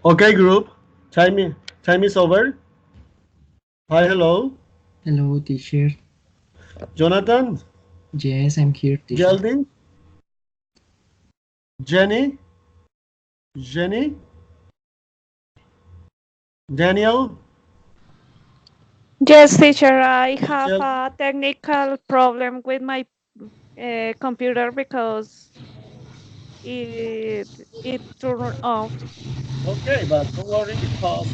Okay, group. Time is over. Hi, hello. Hello, teacher. Jonathan, Yes, I'm here, teacher. Geraldine, Jenny, Jenny, Daniel, Yes, teacher, I have Michelle. a technical problem with my computer because it it turned off. Okay, but don't worry because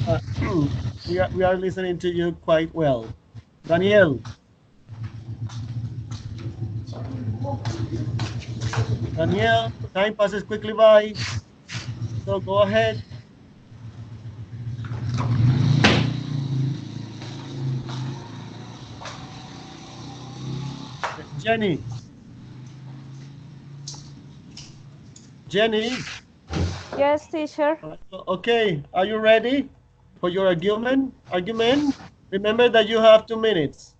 we are listening to you quite well. Daniel, Daniel, time passes quickly by. So go ahead. Jenny, Jenny. Yes, teacher. Okay, are you ready for your argument? Argument. Remember that you have 2 minutes.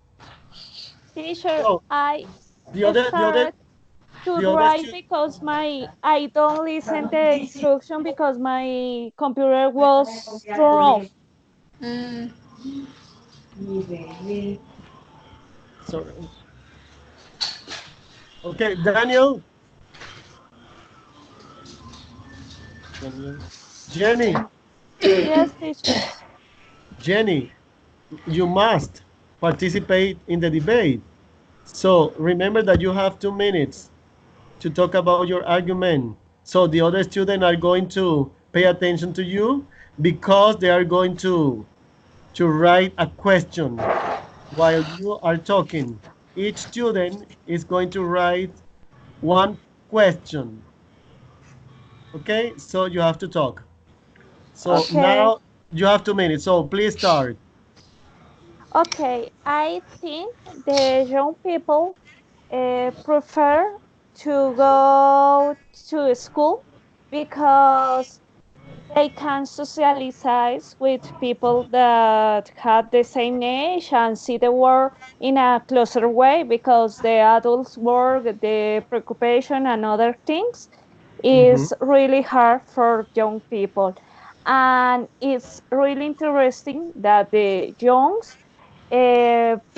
Teacher, So I the other, the other, start to the other write two. because I don't listen the instruction because my computer was turned off. Mm, Sorry. Okay, Daniel. Daniel. Jenny. Yes, teacher. Jenny, you must participate in the debate. So remember that you have 2 minutes to talk about your argument. So the other students are going to pay attention to you because they are going to write a question while you are talking. Each student is going to write one question. Okay, so you have to talk. So Okay. now you have 2 minutes. So please start. Okay. I think the young people prefer to go to school because they can socialize with people that have the same age and see the world in a closer way because the adults work, the preoccupation and other things Mhm. is really hard for young people. And it's really interesting that the young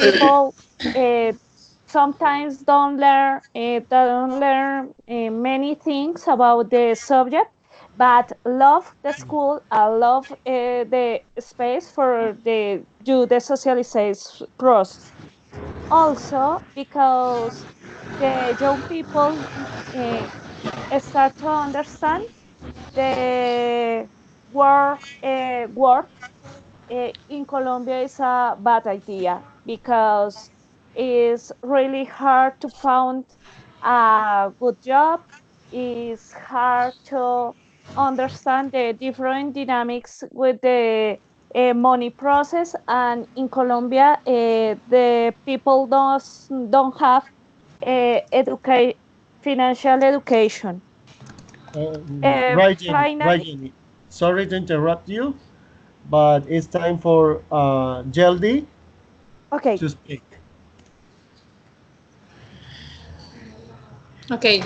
people uh, sometimes don't learn many things about the subject, but love the school and love the space for the do the socialization process. Also, because the young people uh, start to understand the work in Colombia is a bad idea because it's really hard to find a good job. It's hard to understand the different dynamics with the money process, and in Colombia, the people don't have educate financial education. Right, Jenny. Right, Finally, Jenny. Sorry to interrupt you, but it's time for Jeldy okay. to speak. okay,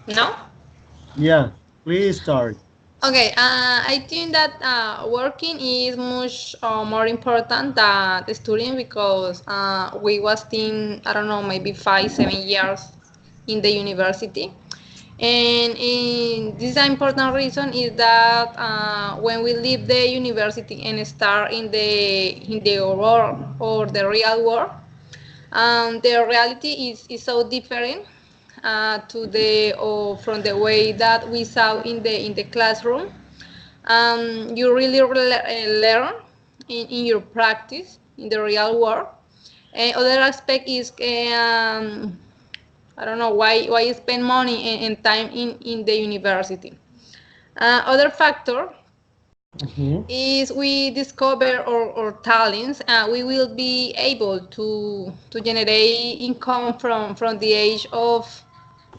no? Yeah, please start. Okay, I think that working is much more important than the studying because we was in, I don't know, maybe 5, 7 years in the university. And this is an important reason is that when we leave the university and start in the world or the real world, the reality is so different to the or from the way that we saw in the classroom. You really learn in your practice in the real world. And other aspect is I don't know why spend money and time in the university. Other factor Mhm. is we discover our talents, we will be able to generate income from the age of,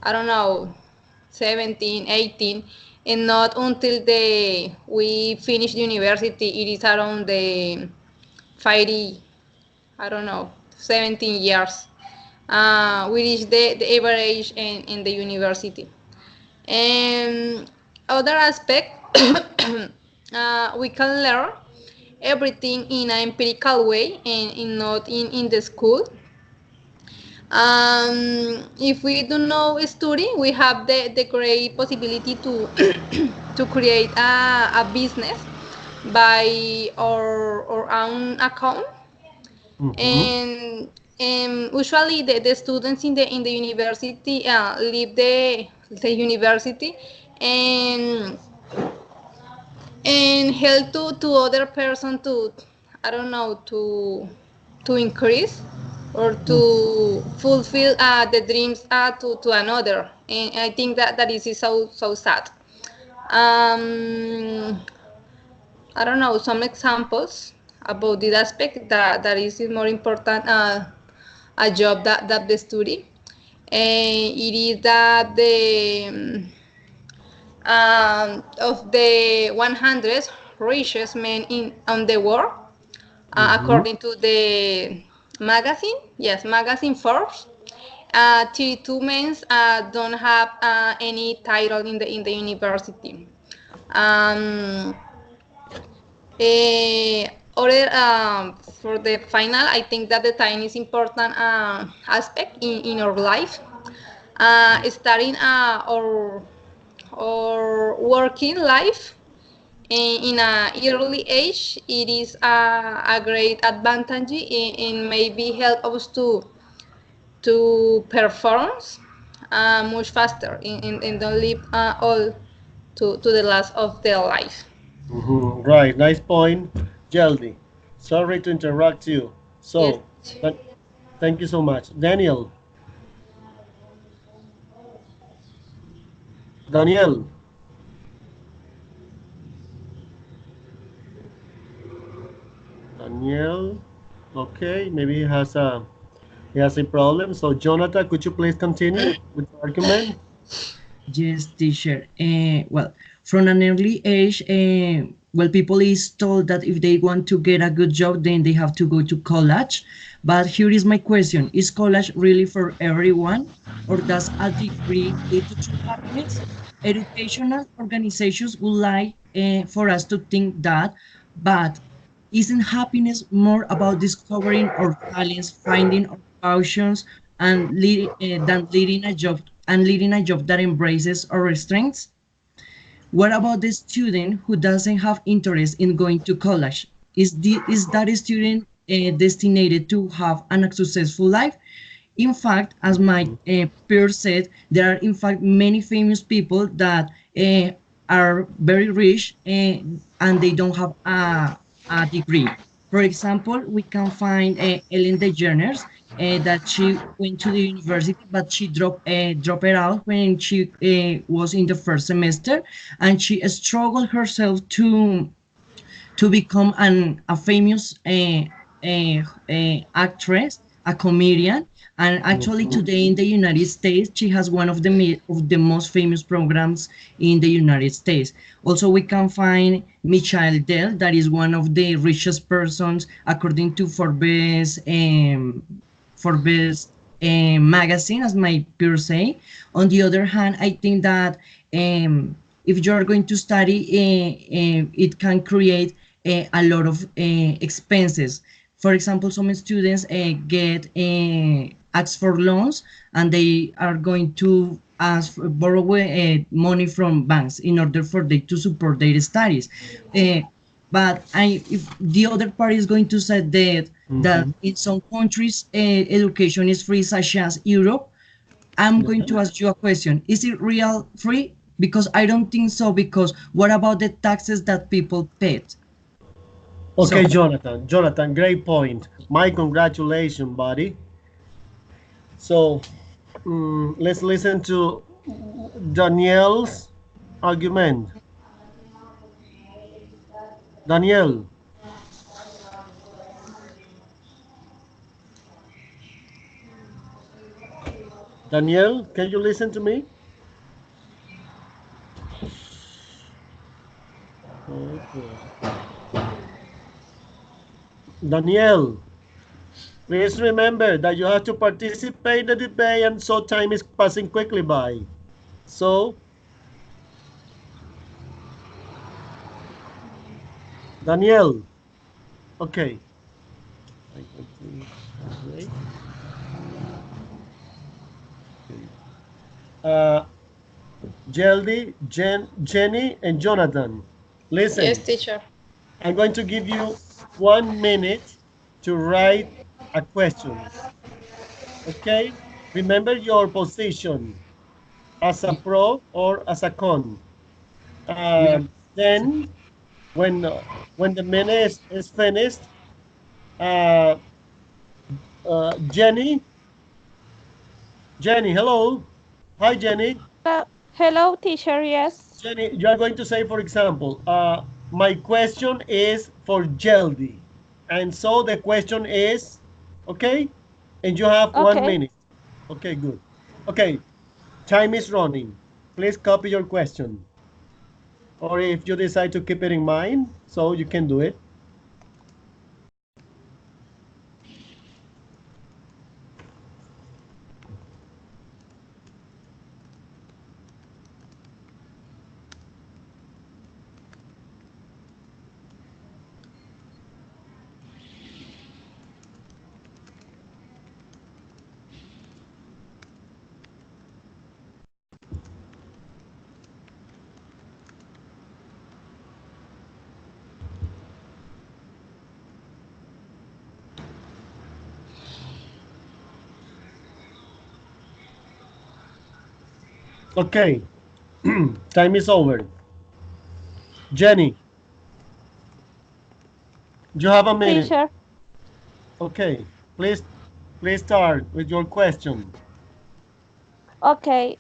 I don't know, 17, 18, and not until the we finish the university. It is around the 50, I don't know, 17 years. We reach the average in the university. And other aspect we can learn everything in an empirical way and not in the school. If we do know study, we have the great possibility to to create a business by our own account. And usually the students in the university leave the university and help to other person to, I don't know, to increase or to fulfill the dreams to another. And I think that is so sad. I don't know, some examples about this aspect that is more important a job that the study. And it is that of the 100 richest men on the world, according to the magazine, yes, magazine Forbes, 32 men don't have any title in the university. Other, for the final, I think that the time is important aspect in our life. Starting our working life in a early age, it is a great advantage and maybe help us to perform much faster and don't live all to the last of their life. Right, nice point, Jeldy. Sorry to interrupt you. Yes. So, thank you so much. Daniel. Daniel. Daniel. Okay, maybe he has a problem. So, Jonathan, could you please continue with the argument? Yes, teacher. Well, from an early age, well, people is told that if they want to get a good job, then they have to go to college. But here is my question: is college really for everyone, or does a degree lead to true happiness? Educational organizations would like for us to think that, but isn't happiness more about discovering our talents, finding our passions, and than leading a job that embraces our strengths? What about the student who doesn't have interest in going to college? Is that student destined to have a successful life? In fact, as my peer said, there are in fact many famous people that are very rich and they don't have a degree. For example, we can find Ellen DeGeneres that she went to the university, but she dropped it out when she was in the first semester, and she struggled herself to become a famous actress, a comedian. And actually, today in the United States, she has one of the most famous programs in the United States. Also, we can find Michael Dell, that is one of the richest persons according to Forbes magazine, as my peers say. On the other hand, I think that if you are going to study, it can create a lot of expenses. For example, some students get ask for loans, and they are going to borrow money from banks in order for them to support their studies. But if the other party is going to say that in some countries education is free, such as Europe, I'm going to ask you a question: is it real free? Because I don't think so. Because what about the taxes that people paid? Okay, So, Jonathan, great point. My congratulations, buddy. So, let's listen to Danielle's argument. Danielle. Danielle, can you listen to me? Okay. Danielle, please remember that you have to participate in the debate, and so time is passing quickly by. So, Daniel. Okay. I'm going to translate. Okay. Jeldy, Jenny, and Jonathan. Yes, Listen, teacher. I'm going to give you 1 minute to write a question. Okay? Remember your position as a pro or as a con. We are Then, when the minute is finished, uh, Jenny, hello. Hi, Jenny. Hello, teacher. Yes. Jenny, you are going to say, for example, my question is for Jeldy. And so the question is, okay? And you have one Okay. minute. Okay, good. Okay, time is running. Please copy your question. Or if you decide to keep it in mind, so you can do it. Okay, time is over. Jenny, you have a minute. Teacher. Okay, please start with your question. Okay.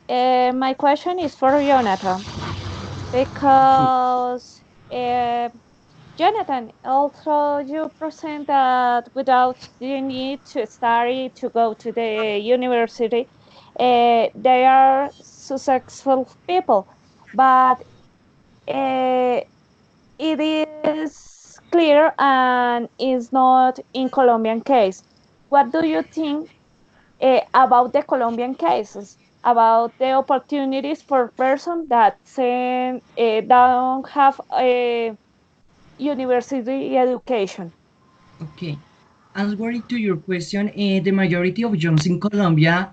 My question is for Jonathan because Jonathan, also you present that without the need to study to go to the university, they are successful people, but uh, it is clear and is not in Colombian case. What do you think about the Colombian cases? About the opportunities for person that don't have a university education? okay. Answering to your question, the majority of jobs in Colombia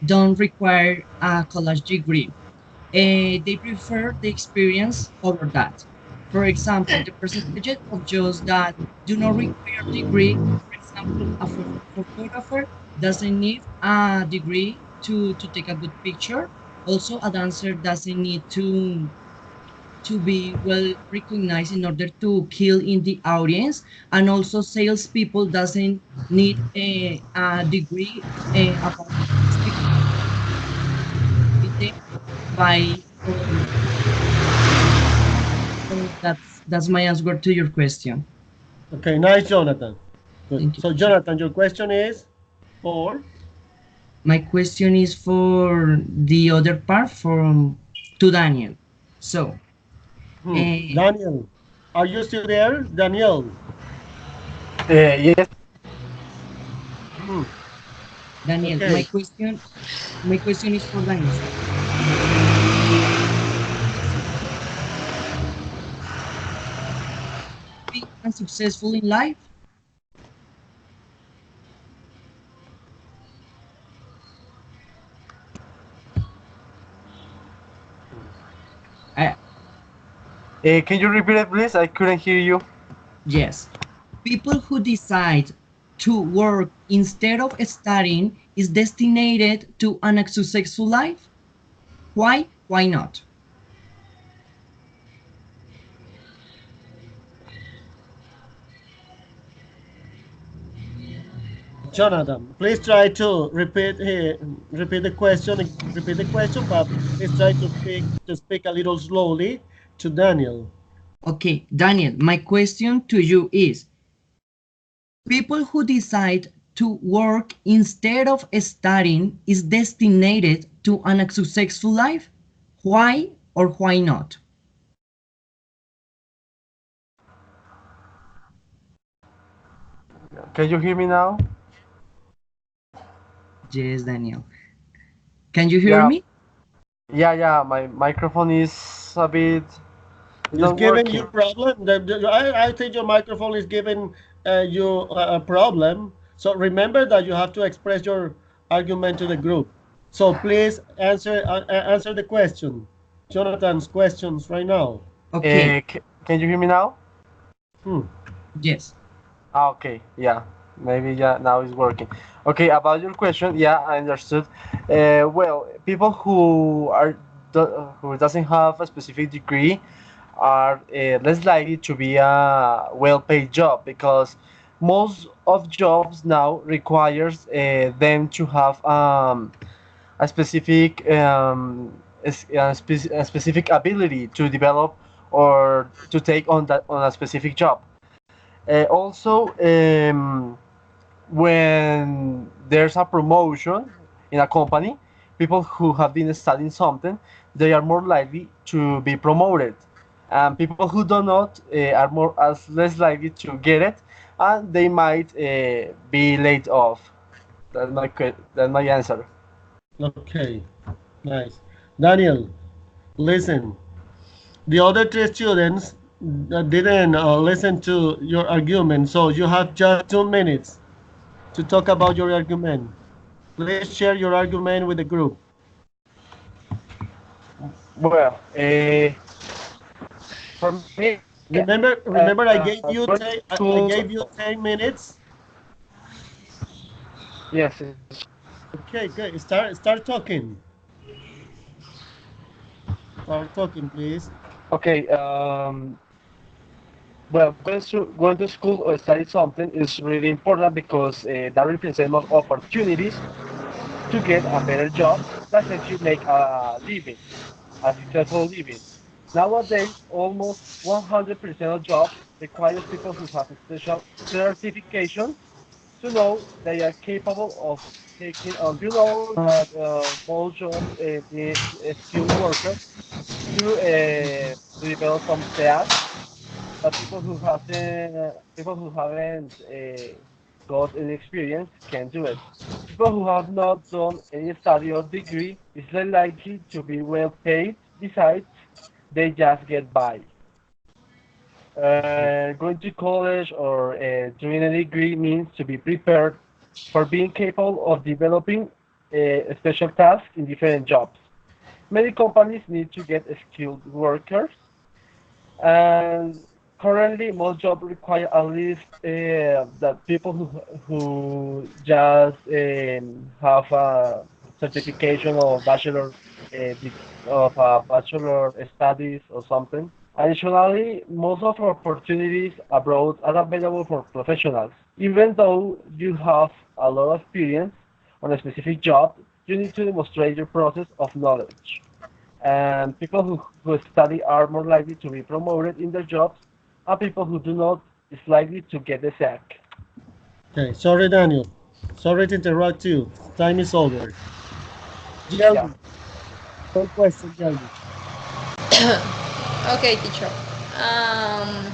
don't require a college degree. They prefer the experience over that. For example, the percentage of jobs that do not require degree, for example, a photographer doesn't need a degree to take a good picture. Also, a dancer doesn't need to be well recognized in order to kill in the audience, and also salespeople doesn't need a degree about marketing by so that's my answer to your question. Okay, nice, Jonathan. Good. Thank you, So, teacher. Jonathan, your question is for? My question is for the other part from to Daniel. So, uh, Daniel, are you still there? Daniel. Yes. Hmm. Daniel, Okay. my question is for Daniel. Be unsuccessful in life? Uh, Can you repeat it, please? I couldn't hear you. yes. People who decide to work instead of studying is destined to an unsuccessful life. Why? Why not? Jonathan, please try to repeat the question. Repeat the question, but please try to speak a little slowly to Daniel. Okay, Daniel, my question to you is people who decide to work instead of studying is destined to an unsuccessful life. Why or why not? Can you hear me now? Yes, Daniel. Can you hear Yeah, me? yeah. My microphone is a bit It's It's not giving you working. problem. I think your microphone is giving you a problem. So remember that you have to express your argument to the group. So please answer the question. Jonathan's questions right now. Okay, Can you hear me now? Hmm. yes. Ah, okay, yeah, maybe yeah, now it's working. Okay, about your question, yeah, I understood. Well, people who doesn't have a specific degree are less likely to be a well-paid job because most of jobs now requires them to have a specific a specific ability to develop or to take on that on a specific job. Also, when there's a promotion in a company, people who have been studying something, they are more likely to be promoted, and people who do not are more as less likely to get it, and they might be laid off. That's my answer. Okay. Nice. Daniel, listen. The other three students didn't listen to your argument, so you have just 2 minutes to talk about your argument. Please share your argument with the group. Well, for me, Remember, going to school, I gave you 10 minutes. yes. Okay, good. Start talking. Start talking, please. Okay. Well, going to school or study something is really important because that represents more opportunities to get a better job that helps you make a living, a successful living. Nowadays, almost 100% of jobs requires people who have a special certification to know they are capable of taking on. You know that most jobs need skilled workers to develop some tasks that people who haven't got any experience can do it. People who have not done any study or degree is less likely to be well paid. Besides, they just get by. Going to college or doing a degree means to be prepared for being capable of developing special tasks in different jobs. Many companies need to get skilled workers, and currently most jobs require at least that people who just have a certification of of bachelor studies or something. Additionally, most of our opportunities abroad are available for professionals. Even though you have a lot of experience on a specific job, you need to demonstrate your process of knowledge. And people who study are more likely to be promoted in their jobs, and people who do not is likely to get the sack. Okay, sorry, Daniel. Sorry to interrupt you. Time is over. Yeah. Jelby, one question, Jelby. Okay, teacher. Um,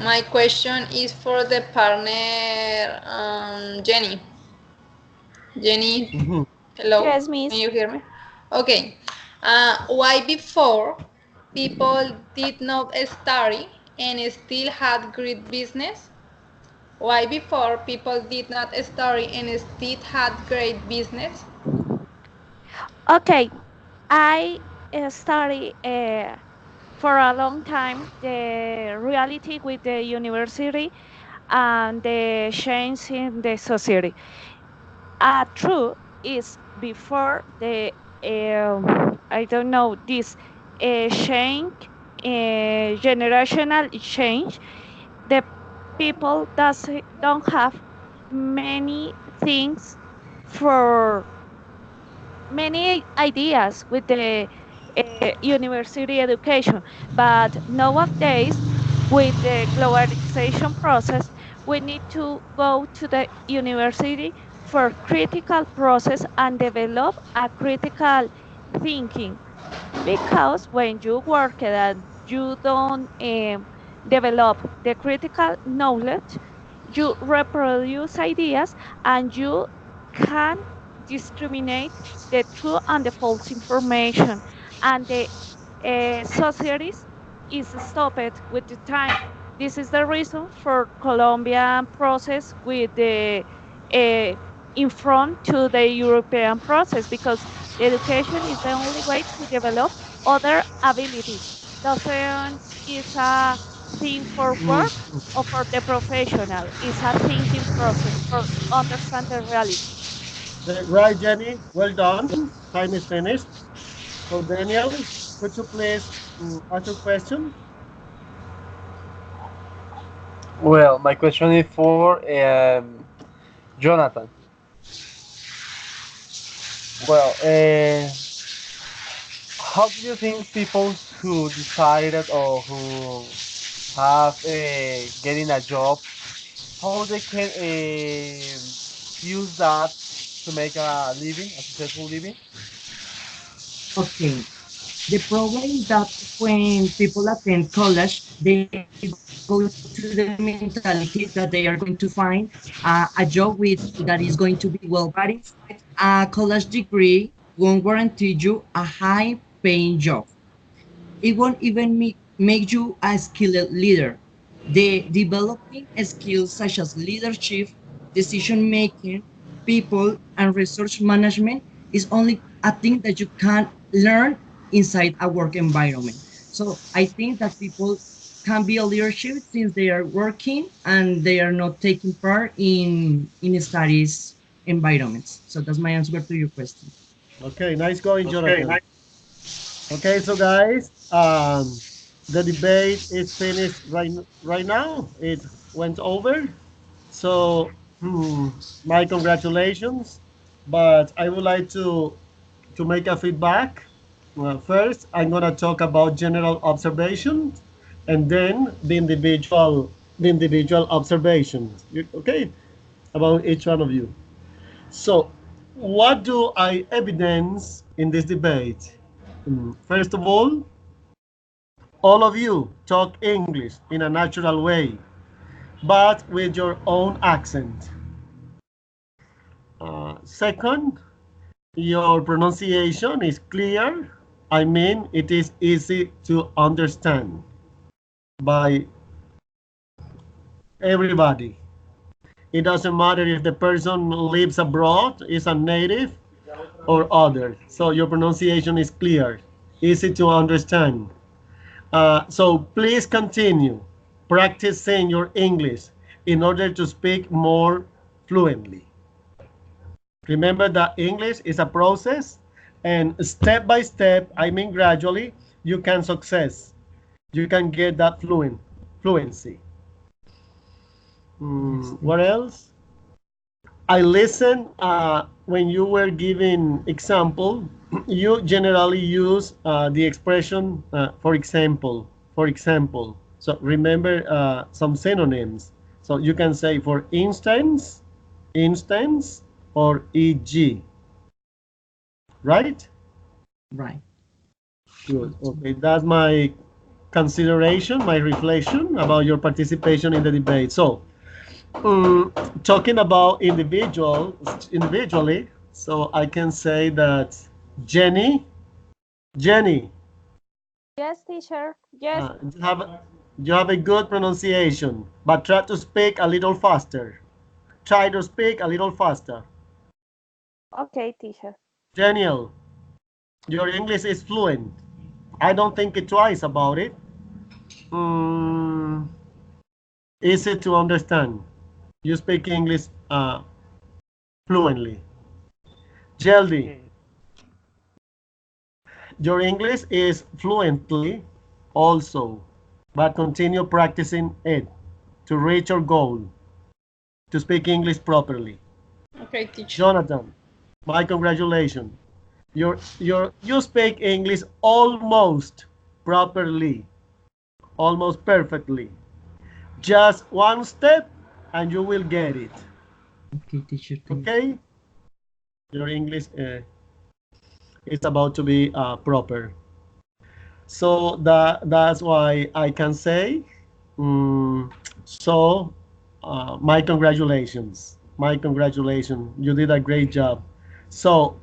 my question is for the partner, Jenny. Jenny, Mhm. hello, Yes, can Miss. you hear me? Okay. Why before people did not study and still had great business? Why before people did not study and still had great business? Okay, I study for a long time the reality with the university and the change in the society. True is before the I don't know this change, generational change. The people don't have many things for many ideas with the university education, but nowadays with the globalization process we need to go to the university for critical process and develop a critical thinking, because when you work and you don't develop the critical knowledge, you reproduce ideas and you can discriminate the true and the false information, and the societies is stopped with the time. This is the reason for Colombian process with the in front to the European process, because the education is the only way to develop other abilities. Docence is a thing for Mm, work or for the professional. It's a thinking process for understand the reality. right, Jenny. Well done. Time is finished. So, Daniel, could you please ask your question? Well, my question is for Jonathan. Well, how do you think people who decided or who have getting a job, how they can use that to make a living, a successful living? Okay. The problem is that when people attend college, they go to the mentality that they are going to find a job that is going to be well. But inside, a college degree won't guarantee you a high-paying job. It won't even make you a skilled leader. The developing skills such as leadership, decision making, people, and resource management is only a thing that you can learn inside a work environment. So I think that people can be a leadership since they are working and they are not taking part in studies environments. So that's my answer to your question. Okay, nice going, Jonathan. Okay, so guys, the debate is finished right now. It went over. So, my congratulations. But I would like to make a feedback. First, I'm gonna talk about general observations, and then the individual observations. Okay, about each one of you. So, what do I evidence in this debate? First of all of you talk English in a natural way, but with your own accent. Second, your pronunciation is clear. I mean, it is easy to understand by everybody. It doesn't matter if the person lives abroad, is a native, or other. So your pronunciation is clear, easy to understand. So please continue practicing your English in order to speak more fluently. Remember that English is a process, and step by step, I mean gradually, you can success. You can get that fluency. Yes, What else? I listen when you were giving example. You generally use the expression for example. For example. So remember some synonyms. So you can say for instance, or e.g. Right? right. Good. Okay, that's my consideration, my reflection about your participation in the debate. So, talking about individually, so I can say that Jenny, Jenny, Yes, teacher. Yes. you have a good pronunciation, but try to speak a little faster. Try to speak a little faster. Okay, teacher. Daniel, your English is fluent. I don't think twice about it. Mm, Easy to understand. You speak English fluently. Jeldy, Okay. your English is fluently also, but continue practicing it to reach your goal to speak English properly. Okay, teacher. Jonathan, my congratulations. You speak English almost properly, almost perfectly. Just one step and you will get it. Okay, teacher, thank you. Okay? Your English is about to be proper. So that's why I can say, mm, so my congratulations. My congratulations. You did a great job. So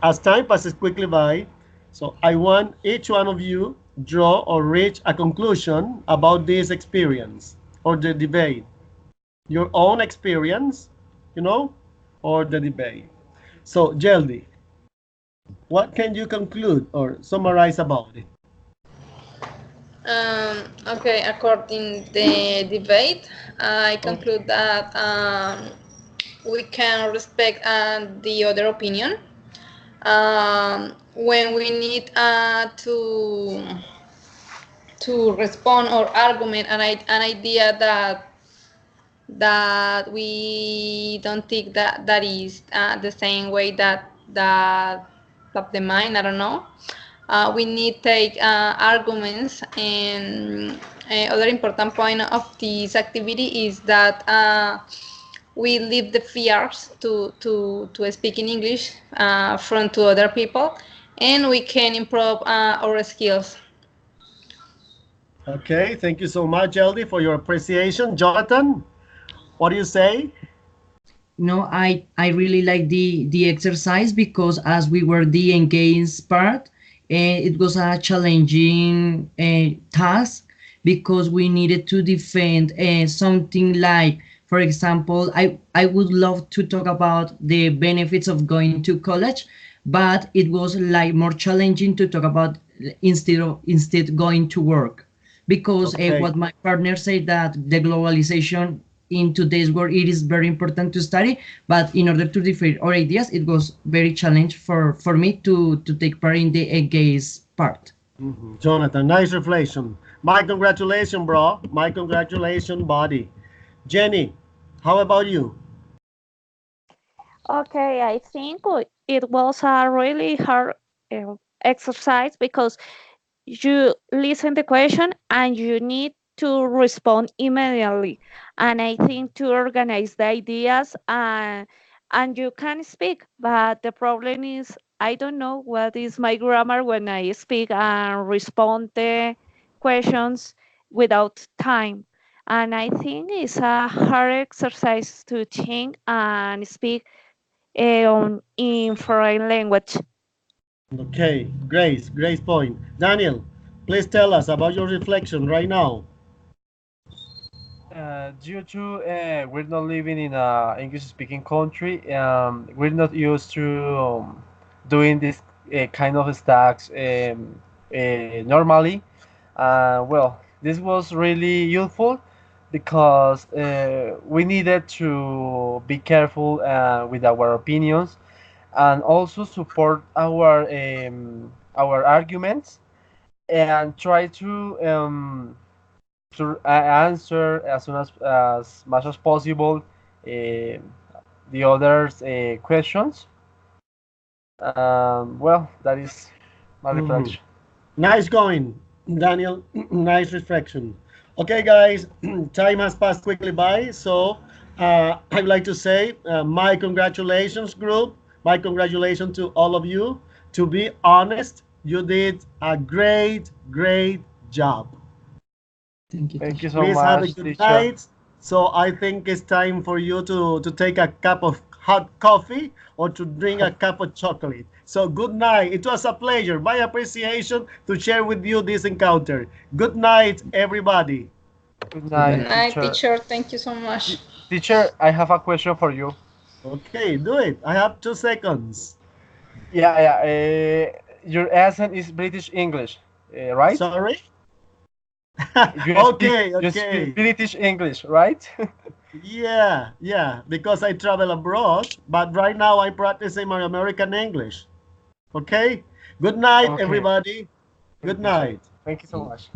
as time passes quickly by, so I want each one of you draw or reach a conclusion about this experience or the debate? Your own experience, you know, or the debate. So, Jeldy, what can you conclude or summarize about it? Okay, according the debate, I conclude that we can respect the other opinion. When we need to respond or argument an idea that we don't think that is the same way that the mind, I don't know. We need take arguments, and other important point of this activity is that we leave the fears to speak in English from to other people, and we can improve our skills. Okay, thank you so much, Jeldy, for your appreciation. Jonathan, what do you say? No, I really like the exercise because as we were the engaged part, it was a challenging task because we needed to defend something like, for example, I would love to talk about the benefits of going to college, but it was like more challenging to talk about instead going to work because Okay. what my partner said that the globalization in today's world it is very important to study, but in order to defend our ideas it was very challenging for me to take part in the gays part. Jonathan, nice reflection. My congratulations, bro. My congratulations, buddy. Jenny, how about you? Okay, I think it was a really hard exercise because you listen the question and you need to respond immediately. And I think to organize the ideas and you can speak, but the problem is I don't know what is my grammar when I speak and respond the questions without time. And I think it's a hard exercise to think and speak in foreign language. Okay, Grace point. Daniel, please tell us about your reflection right now. Due to we're not living in a English-speaking country, we're not used to doing this kind of stacks normally. Well, this was really useful because we needed to be careful with our opinions and also support our arguments and try to answer as soon as much as possible the others questions. Well, that is my reflection. Nice going, Daniel. Nice reflection. Okay, guys, time has passed quickly by, so I'd like to say my congratulations, group. My congratulations to all of you. To be honest, you did a great job. Thank you, Thank you teacher. so Please have a much, good teacher. night. So I think it's time for you to take a cup of hot coffee or to drink a cup of chocolate. So good night. It was a pleasure, my appreciation to share with you this encounter. Good night, everybody. Good Good night, Good night. night, teacher. teacher. Thank you so much. Teacher, I have a question for you. Okay, do it. I have 2 seconds. Yeah. Your accent is British English, right? Sorry? You speak Okay. British English, right? Yeah, because I travel abroad, but right now I'm practicing my American English. Okay? Good night, Okay. everybody. Okay, Good teacher. night. Thank you so much.